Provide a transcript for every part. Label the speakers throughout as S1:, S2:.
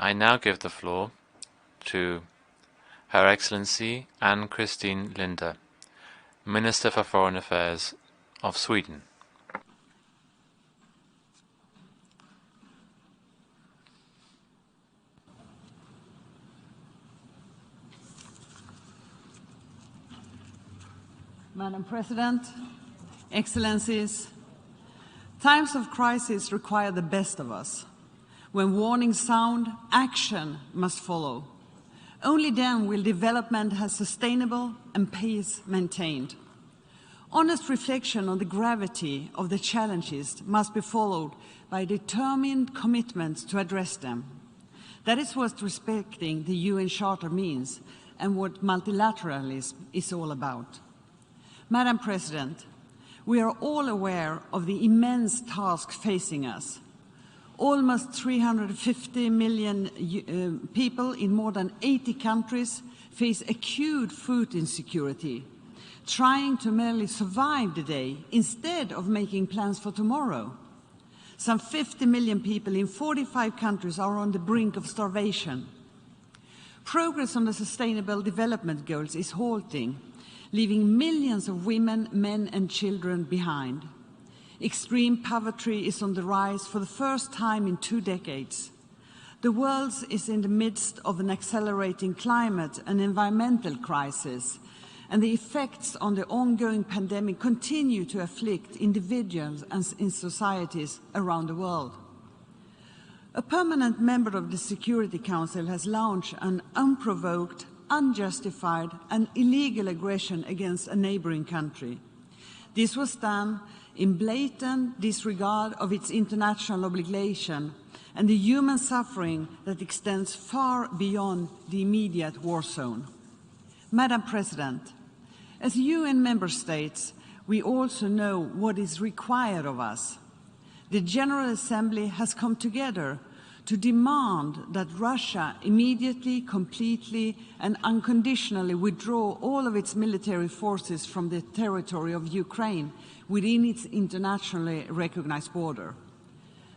S1: I now give the floor to Her Excellency Christin Linde, Minister for Foreign Affairs of Sweden.
S2: Madam President, Excellencies, times of crisis require the best of us. When warnings sound, action must follow. Only then will development have sustainable and peace maintained. Honest reflection on the gravity of the challenges must be followed by determined commitments to address them. That is what respecting the UN Charter means and what multilateralism is all about. Madam President, we are all aware of the immense task facing us. Almost 350 million people in more than 80 countries face acute food insecurity, trying to merely survive the day instead of making plans for tomorrow. Some 50 million people in 45 countries are on the brink of starvation. Progress on the Sustainable Development Goals is halting, leaving millions of women, men and children behind. Extreme poverty is on the rise for the first time in 2 decades. The world is in the midst of an accelerating climate and environmental crisis, and the effects on the ongoing pandemic continue to afflict individuals and in societies around the world. A permanent member of the Security Council has launched an unprovoked, unjustified and illegal aggression against a neighboring country. This was done in blatant disregard of its international obligation and the human suffering that extends far beyond the immediate war zone. Madam President, as UN member states, we also know what is required of us. The General Assembly has come together to demand that Russia immediately, completely and unconditionally withdraw all of its military forces from the territory of Ukraine within its internationally recognized border.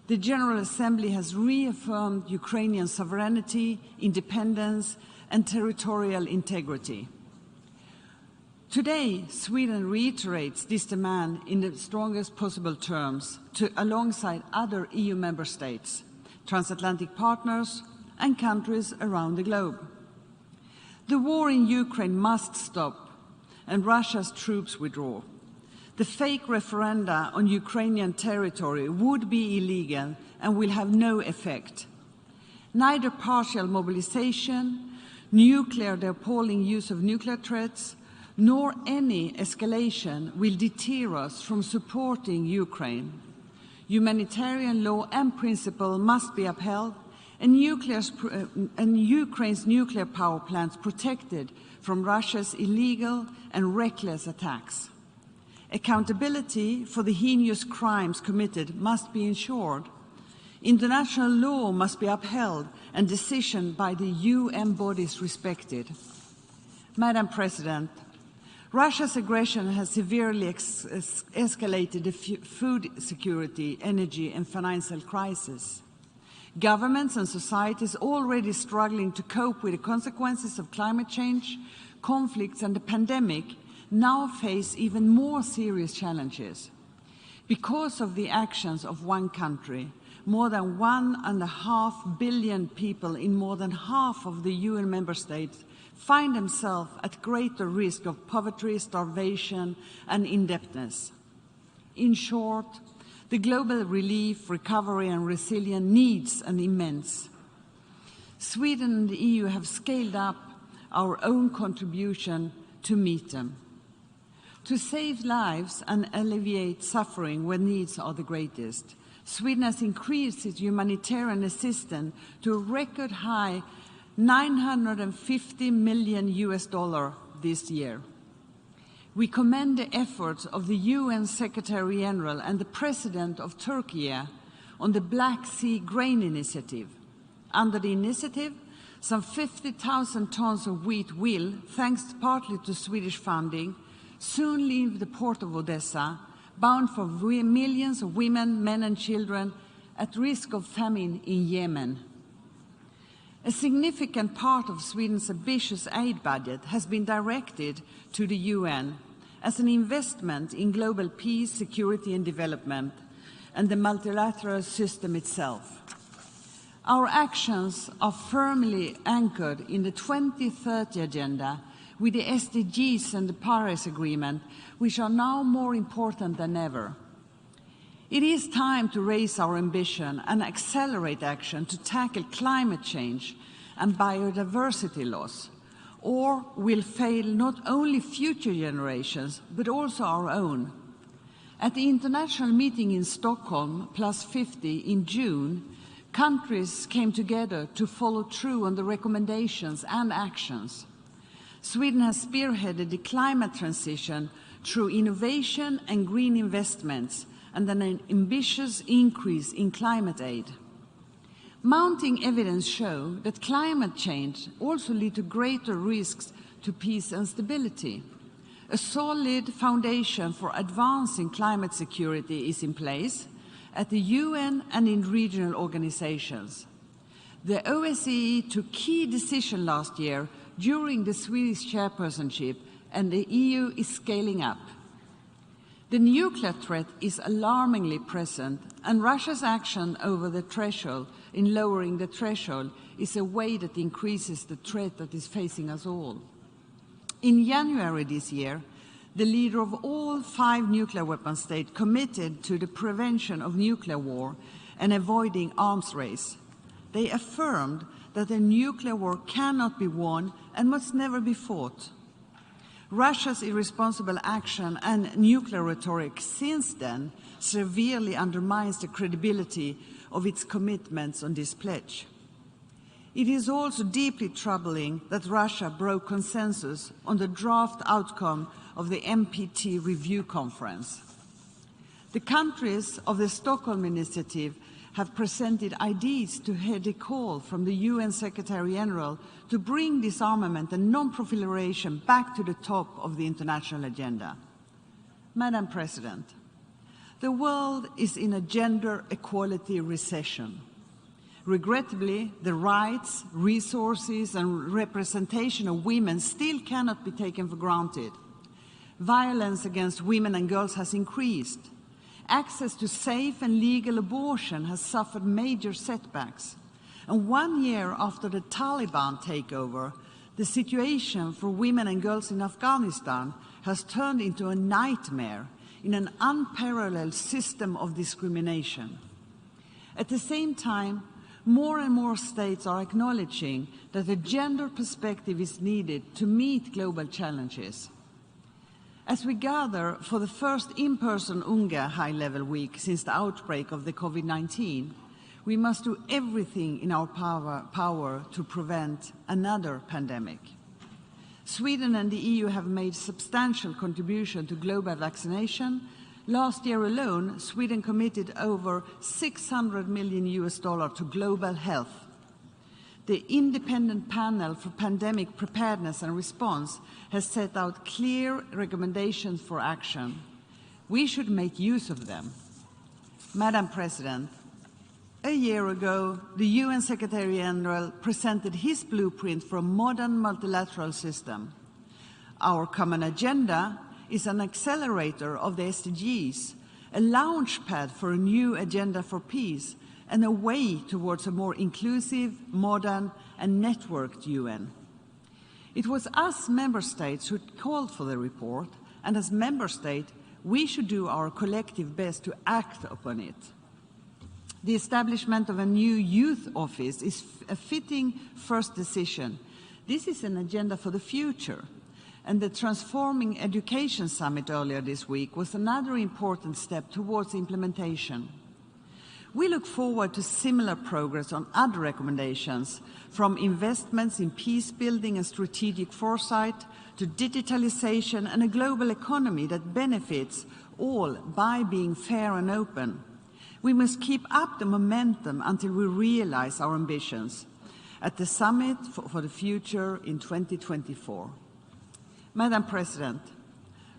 S2: The General Assembly has reaffirmed Ukrainian sovereignty, independence and territorial integrity. Today, Sweden reiterates this demand in the strongest possible terms alongside other EU member states, transatlantic partners and countries around the globe. The war in Ukraine must stop and Russia's troops withdraw. The fake referenda on Ukrainian territory would be illegal and will have no effect. Neither partial mobilization, the appalling use of nuclear threats, nor any escalation will deter us from supporting Ukraine. Humanitarian law and principle must be upheld and Ukraine's nuclear power plants protected from Russia's illegal and reckless attacks. Accountability for the heinous crimes committed must be ensured. International law must be upheld and decisions by the UN bodies respected. Madam President, Russia's aggression has severely escalated the food security, energy and financial crisis. Governments and societies already struggling to cope with the consequences of climate change, conflicts and the pandemic now face even more serious challenges. Because of the actions of one country, more than 1.5 billion people in more than half of the UN member states find themselves at greater risk of poverty, starvation and indebtedness. In short, the global relief, recovery and resilience needs are immense. Sweden and the EU have scaled up our own contribution to meet them. To save lives and alleviate suffering when needs are the greatest, Sweden has increased its humanitarian assistance to a record high $950 million this year. We commend the efforts of the UN Secretary General and the President of Turkey on the Black Sea Grain Initiative. Under the initiative, some 50,000 tons of wheat will, thanks partly to Swedish funding, soon leave the port of Odessa, bound for millions of women, men and children at risk of famine in Yemen. A significant part of Sweden's ambitious aid budget has been directed to the UN as an investment in global peace, security and development, and the multilateral system itself. Our actions are firmly anchored in the 2030 Agenda with the SDGs and the Paris Agreement, which are now more important than ever. It is time to raise our ambition and accelerate action to tackle climate change and biodiversity loss, or will fail not only future generations, but also our own. At the international meeting in Stockholm, +50 in June, countries came together to follow through on the recommendations and actions. Sweden has spearheaded the climate transition through innovation and green investments and an ambitious increase in climate aid. Mounting evidence show that climate change also leads to greater risks to peace and stability. A solid foundation for advancing climate security is in place at the UN and in regional organizations. The OSCE took key decisions last year during the Swedish chairpersonship, and the EU is scaling up. The nuclear threat is alarmingly present, and Russia's action over the threshold, in lowering the threshold, is a way that increases the threat that is facing us all. In January this year, the leader of all 5 nuclear weapon states committed to the prevention of nuclear war and avoiding arms race. They affirmed that a nuclear war cannot be won and must never be fought. Russia's irresponsible action and nuclear rhetoric since then severely undermines the credibility of its commitments on this pledge. It is also deeply troubling that Russia broke consensus on the draft outcome of the NPT review conference. The countries of the Stockholm Initiative have presented ideas to head a call from the UN Secretary General to bring disarmament and non-proliferation back to the top of the international agenda. Madam President, the world is in a gender equality recession. Regrettably, the rights, resources and representation of women still cannot be taken for granted. Violence against women and girls has increased. Access to safe and legal abortion has suffered major setbacks. And 1 year after the Taliban takeover, the situation for women and girls in Afghanistan has turned into a nightmare in an unparalleled system of discrimination. At the same time, more and more states are acknowledging that a gender perspective is needed to meet global challenges. As we gather for the first in-person UNGA high-level week since the outbreak of the COVID-19, we must do everything in our power to prevent another pandemic. Sweden and the EU have made substantial contribution to global vaccination. Last year alone, Sweden committed over $600 million to global health. The Independent Panel for Pandemic Preparedness and Response has set out clear recommendations for action. We should make use of them. Madam President, a year ago, the UN Secretary General presented his blueprint for a modern multilateral system. Our common agenda is an accelerator of the SDGs, a launchpad for a new agenda for peace, and a way towards a more inclusive, modern, and networked UN. It was us member states who called for the report, and as member state, we should do our collective best to act upon it. The establishment of a new youth office is a fitting first decision. This is an agenda for the future, and the Transforming Education Summit earlier this week was another important step towards implementation. We look forward to similar progress on other recommendations, from investments in peace building and strategic foresight to digitalization and a global economy that benefits all by being fair and open. We must keep up the momentum until we realize our ambitions at the Summit for the Future in 2024. Madam President,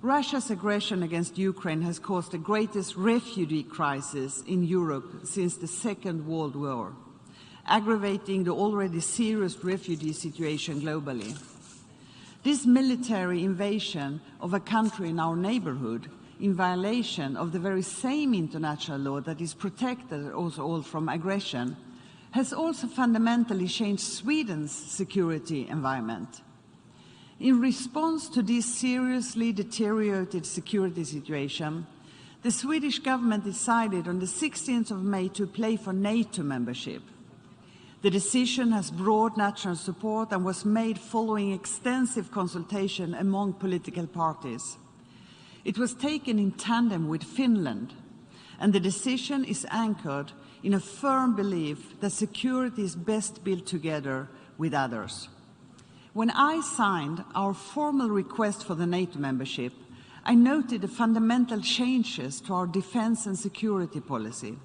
S2: Russia's aggression against Ukraine has caused the greatest refugee crisis in Europe since the Second World War. aggravating the already serious refugee situation globally. This military invasion of a country in our neighborhood, in violation of the very same international law that is protected us all from aggression, has also fundamentally changed Sweden's security environment. In response to this seriously deteriorated security situation, the Swedish government decided on the 16th of May to apply for NATO membership. The decision has broad national support and was made following extensive consultation among political parties. It was taken in tandem with Finland, and the decision is anchored in a firm belief that security is best built together with others. When I signed our formal request for the NATO membership, I noted the fundamental changes to our defense and security policy.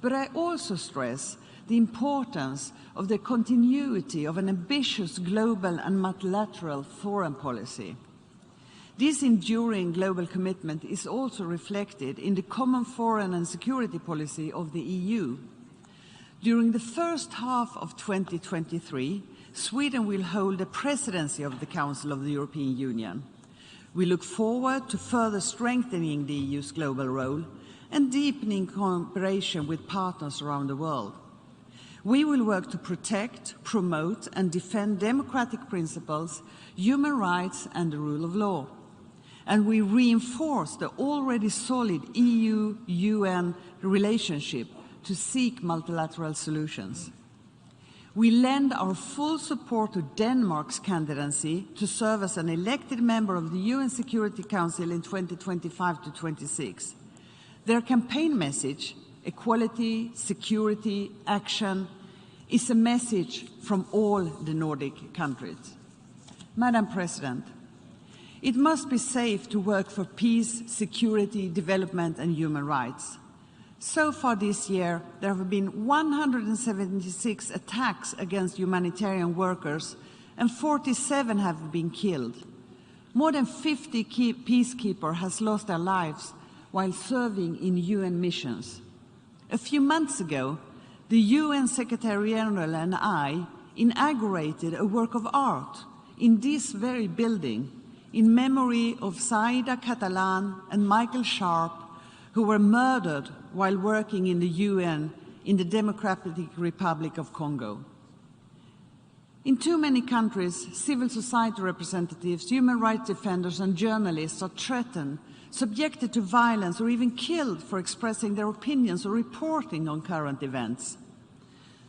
S2: But I also stress the importance of the continuity of an ambitious global and multilateral foreign policy. This enduring global commitment is also reflected in the common foreign and security policy of the EU. During the first half of 2023, Sweden will hold the presidency of the Council of the European Union. We look forward to further strengthening the EU's global role and deepening cooperation with partners around the world. We will work to protect, promote and defend democratic principles, human rights and the rule of law. And we reinforce the already solid EU-UN relationship to seek multilateral solutions. We lend our full support to Denmark's candidacy to serve as an elected member of the UN Security Council in 2025 to 26. Their campaign message, equality, security, action, is a message from all the Nordic countries. Madam President, it must be safe to work for peace, security, development and human rights. So far this year, there have been 176 attacks against humanitarian workers and 47 have been killed. More than 50 peacekeepers have lost their lives while serving in UN missions. A few months ago, the UN Secretary-General and I inaugurated a work of art in this very building in memory of Zaida Catalan and Michael Sharp, who were murdered while working in the UN in the Democratic Republic of Congo. In too many countries, civil society representatives, human rights defenders and journalists are threatened, subjected to violence or even killed for expressing their opinions or reporting on current events.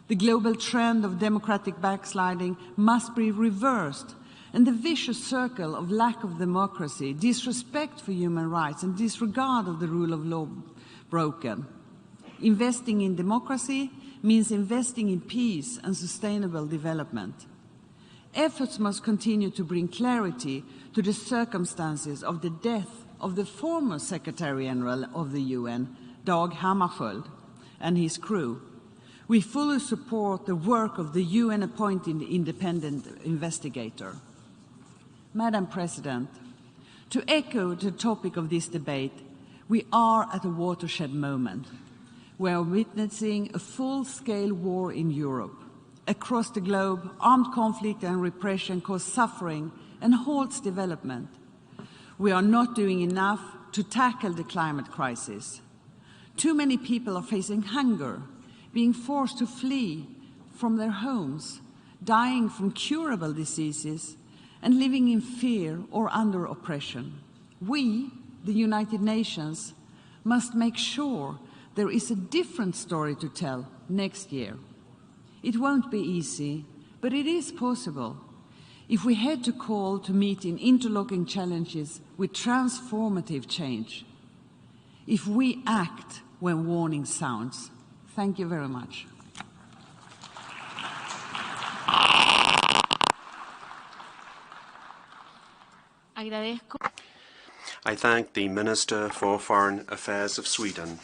S2: The global trend of democratic backsliding must be reversed, and the vicious circle of lack of democracy, disrespect for human rights and disregard of the rule of law broken. Investing in democracy means investing in peace and sustainable development. Efforts must continue to bring clarity to the circumstances of the death of the former Secretary-General of the UN, Dag Hammarskjöld, and his crew. We fully support the work of the UN-appointed independent investigator. Madam President, to echo the topic of this debate, we are at a watershed moment. We are witnessing a full-scale war in Europe. Across the globe, armed conflict and repression cause suffering and halts development. We are not doing enough to tackle the climate crisis. Too many people are facing hunger, being forced to flee from their homes, dying from curable diseases, and living in fear or under oppression. We, the United Nations, must make sure there is a different story to tell next year. It won't be easy, but it is possible if we head to call to meet in interlocking challenges with transformative change. If we act when warning sounds. Thank you very much.
S3: I thank the Minister for Foreign Affairs of Sweden.